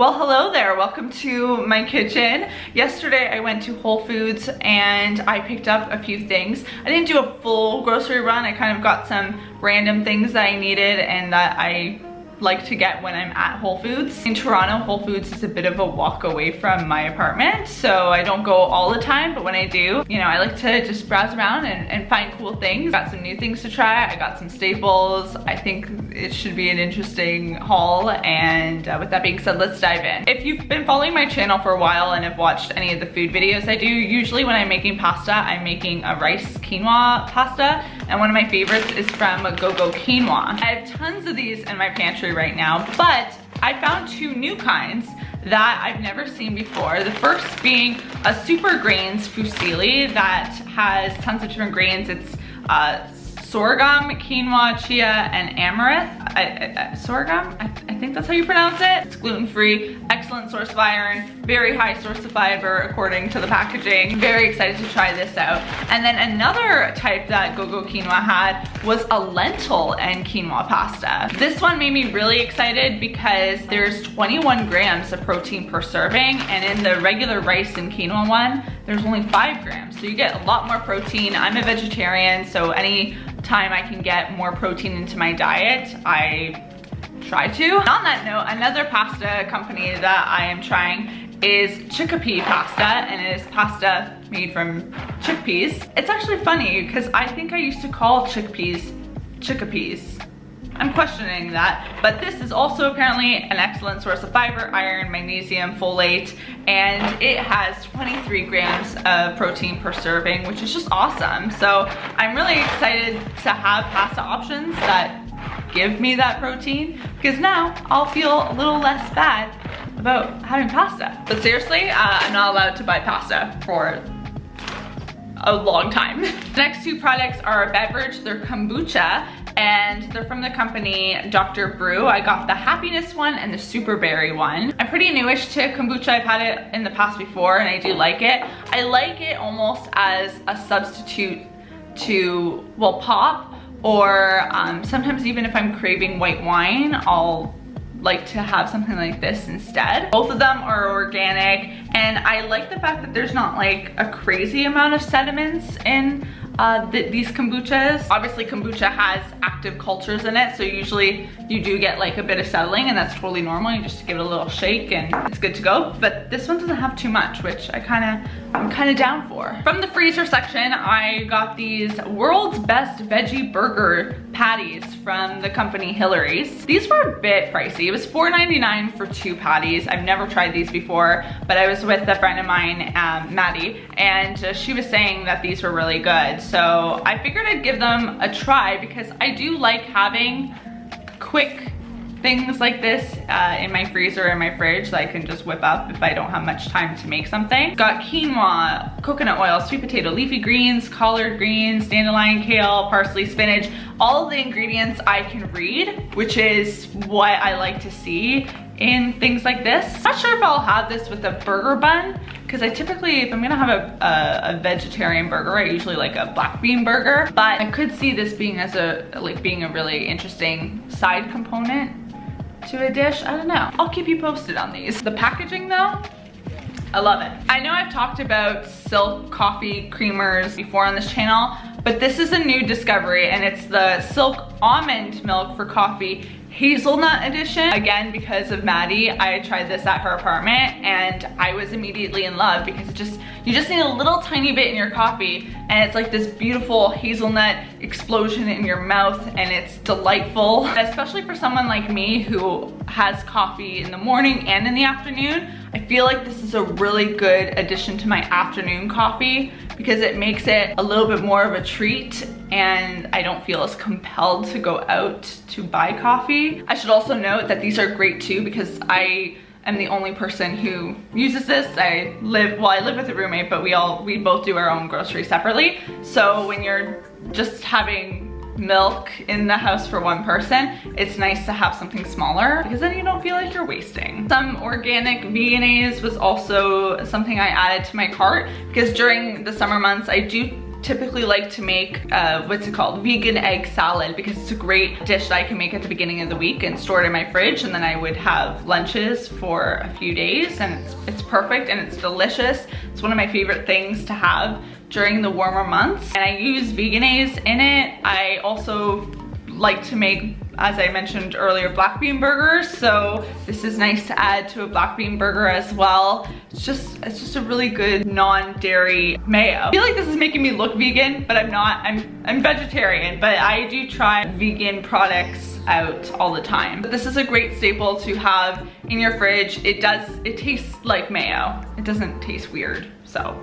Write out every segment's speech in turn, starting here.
Well, hello there. Welcome to my kitchen. Yesterday I went to Whole Foods and I picked up a few things. I didn't do a full grocery run. I kind of got some random things that I needed and that I like to get when I'm at Whole Foods. In Toronto, Whole Foods is a bit of a walk away from my apartment, so I don't go all the time, but when I do, you know, I like to just browse around and find cool things. Got some new things to try. I got some staples. I think it should be an interesting haul, and with that being said, let's dive in. If you've been following my channel for a while and have watched any of the food videos I do, usually when I'm making pasta, I'm making a rice quinoa pasta, and one of my favorites is from QUINOA. I have tons of these in my pantry right now, but I found two new kinds that I've never seen before. The first being a super grains fusilli that has tons of different grains. It's sorghum, quinoa, chia, and amaranth. Sorghum? I think that's how you pronounce it. It's gluten-free, excellent source of iron, very high source of fiber according to the packaging. Very excited to try this out. And then another type that QUINOA had was a lentil and quinoa pasta. This one made me really excited because there's 21 grams of protein per serving, and in the regular rice and quinoa one, there's only 5 grams. So you get a lot more protein. I'm a vegetarian, so any time I can get more protein into my diet, I try to. On that note, another pasta company that I am trying is chickpea pasta, and it is pasta made from chickpeas. It's actually funny because I think I used to call chickpeas chickpeas. I'm questioning that, but this is also apparently an excellent source of fiber, iron, magnesium, folate, and it has 23 grams of protein per serving, which is just awesome. So I'm really excited to have pasta options that give me that protein, because now I'll feel a little less bad about having pasta. But seriously, I'm not allowed to buy pasta for a long time. The next two products are a beverage. They're kombucha, and they're from the company Dr. Brew. I got the happiness one and the super berry one. I'm pretty newish to kombucha. I've had it in the past before and I do like it. I like it almost as a substitute to, well, pop, or sometimes even if I'm craving white wine, I'll like to have something like this instead. Both of them are organic, and I like the fact that there's not like a crazy amount of sediments in these kombuchas. Obviously kombucha has active cultures in it, so usually you do get like a bit of settling, and that's totally normal. You just give it a little shake and it's good to go. But this one doesn't have too much, which I'm kind of down for. From the freezer section, I got these world's best veggie burger patties from the company Hillary's. These were a bit pricey. It was $4.99 for 2 patties. I've never tried these before, but I was with a friend of mine, Maddie, and she was saying that these were really good. So I figured I'd give them a try because I do like having quick things like this in my freezer and my fridge that I can just whip up if I don't have much time to make something. Got quinoa, coconut oil, sweet potato, leafy greens, collard greens, dandelion, kale, parsley, spinach. All of the ingredients I can read, which is what I like to see in things like this. Not sure if I'll have this with a burger bun, because I typically, if I'm gonna have a vegetarian burger, I usually like a black bean burger, but I could see this being as being a really interesting side component to a dish. I don't know. I'll keep you posted on these. The packaging though, I love it. I know I've talked about Silk coffee creamers before on this channel, but this is a new discovery, and it's the Silk almond milk for coffee hazelnut edition. Again, because of Maddie, I tried this at her apartment and I was immediately in love, because you just need a little tiny bit in your coffee and it's like this beautiful hazelnut explosion in your mouth, and it's delightful. Especially for someone like me who has coffee in the morning and in the afternoon, I feel like this is a really good addition to my afternoon coffee because it makes it a little bit more of a treat, and I don't feel as compelled to go out to buy coffee. I should also note that these are great too because I am the only person who uses this. I live with a roommate, but we both do our own groceries separately. So when you're just having milk in the house for one person, it's nice to have something smaller because then you don't feel like you're wasting. Some organic VEGENAISE was also something I added to my cart because during the summer months I do typically like to make, what's it called? Vegan egg salad, because it's a great dish that I can make at the beginning of the week and store it in my fridge, and then I would have lunches for a few days, and it's perfect and it's delicious. It's one of my favorite things to have during the warmer months, and I use VEGENAISE in it. I also like to make, as I mentioned earlier, black bean burgers, so this is nice to add to a black bean burger as well. It's just a really good non-dairy mayo. I feel like this is making me look vegan, but I'm not. I'm vegetarian, but I do try vegan products out all the time. But this is a great staple to have in your fridge. It tastes like mayo. It doesn't taste weird, so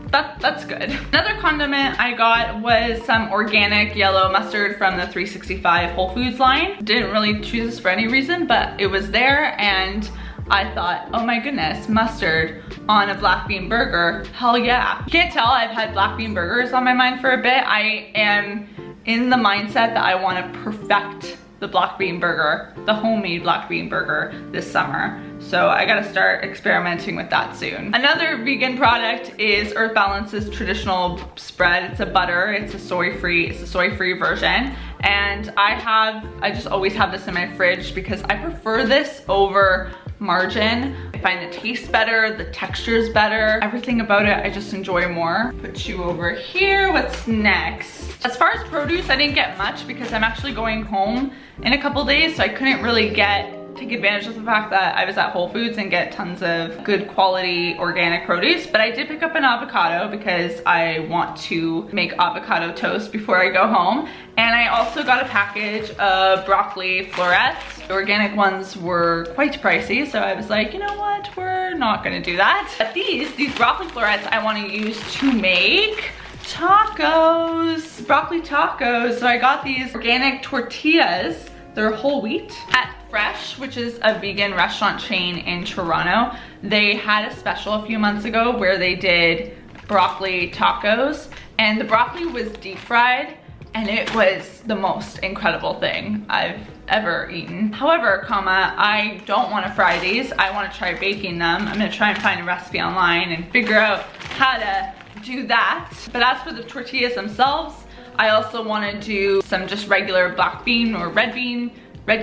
that's good. Another condiment I got was some organic yellow mustard from the 365 Whole Foods line. Didn't really choose this for any reason, but it was there, and I thought, oh my goodness, mustard on a black bean burger, hell yeah. You can't tell I've had black bean burgers on my mind for a bit. I am in the mindset that I want to perfect the black bean burger, the homemade black bean burger this summer. So I gotta start experimenting with that soon. Another vegan product is Earth Balance's traditional spread. It's a butter, it's a soy-free version. And I just always have this in my fridge because I prefer this over margarine. I find the taste better, the texture's better, everything about it I just enjoy more. Put you over here, what's next? As far as produce, I didn't get much because I'm actually going home in a couple days, so I couldn't really take advantage of the fact that I was at Whole Foods and get tons of good quality organic produce. But I did pick up an avocado because I want to make avocado toast before I go home. And I also got a package of broccoli florets. The organic ones were quite pricey, so I was like, you know what, we're not gonna do that. But these broccoli florets I want to use to make tacos, broccoli tacos. So I got these organic tortillas. They're whole wheat at Fresh, which is a vegan restaurant chain in Toronto. They had a special a few months ago where they did broccoli tacos, and the broccoli was deep fried, and it was the most incredible thing I've ever eaten. However, I don't want to fry these. I want to try baking them. I'm gonna try and find a recipe online and figure out how to do that. But as for the tortillas themselves, I also want to do some just regular black bean or red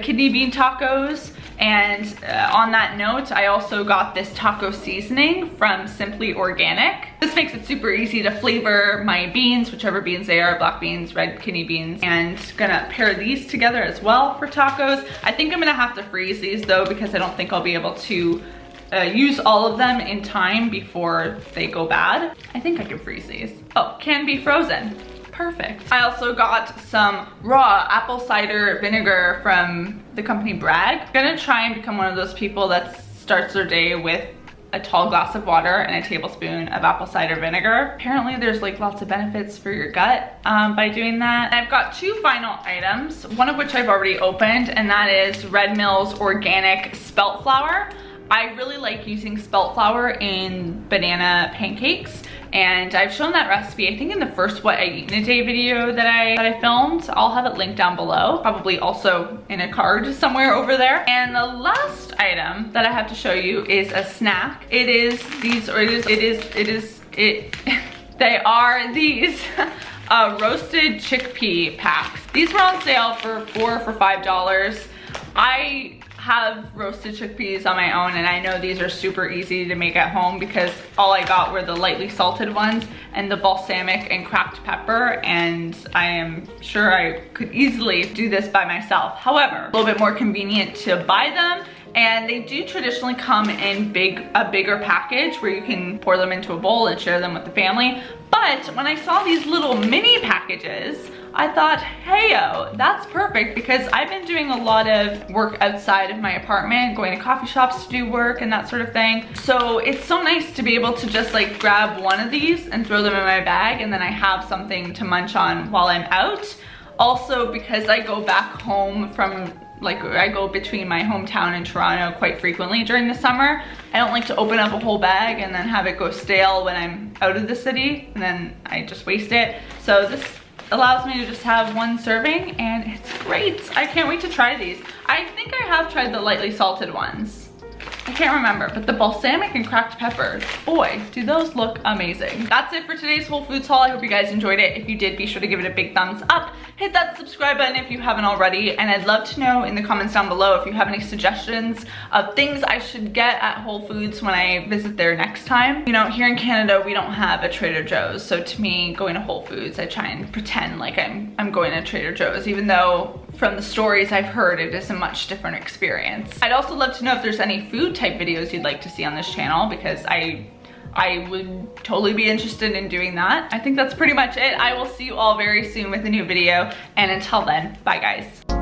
kidney bean tacos. And on that note, I also got this taco seasoning from Simply Organic. This makes it super easy to flavor my beans, whichever beans they are, black beans, red kidney beans, and gonna pair these together as well for tacos. I think I'm gonna have to freeze these though, because I don't think I'll be able to use all of them in time before they go bad. I think I can freeze these. Oh, can be frozen. Perfect. I also got some raw apple cider vinegar from the company Bragg. I'm gonna try and become one of those people that starts their day with a tall glass of water and a tablespoon of apple cider vinegar. Apparently there's like lots of benefits for your gut by doing that. And I've got two final items, one of which I've already opened, and that is Red Mill's organic spelt flour. I really like using spelt flour in banana pancakes, and I've shown that recipe I think in the first What I Eat in a Day video that I filmed. I'll have it linked down below, probably also in a card somewhere over there. And the last item that I have to show you is a snack. They are these roasted chickpea packs. These were on sale for $4 for $5. I have roasted chickpeas on my own, and I know these are super easy to make at home because all I got were the lightly salted ones and the balsamic and cracked pepper, and I am sure I could easily do this by myself. However, a little bit more convenient to buy them, and they do traditionally come in a bigger package where you can pour them into a bowl and share them with the family. But when I saw these little mini packages, I thought, heyo, that's perfect, because I've been doing a lot of work outside of my apartment, going to coffee shops to do work and that sort of thing. So it's so nice to be able to just like grab one of these and throw them in my bag, and then I have something to munch on while I'm out. Also, because I go back home from, I go between my hometown and Toronto quite frequently during the summer, I don't like to open up a whole bag and then have it go stale when I'm out of the city, and then I just waste it. So this allows me to just have one serving, and it's great. I can't wait to try these. I think I have tried the lightly salted ones. I can't remember, but the balsamic and cracked peppers, boy, do those look amazing. That's it for today's Whole Foods haul. I hope you guys enjoyed it. If you did, be sure to give it a big thumbs up. Hit that subscribe button if you haven't already. And I'd love to know in the comments down below if you have any suggestions of things I should get at Whole Foods when I visit there next time. You know, here in Canada, we don't have a Trader Joe's. So to me, going to Whole Foods, I try and pretend like I'm going to Trader Joe's, even though from the stories I've heard, it is a much different experience. I'd also love to know if there's any food type videos you'd like to see on this channel, because I would totally be interested in doing that. I think that's pretty much it. I will see you all very soon with a new video, and until then, bye guys.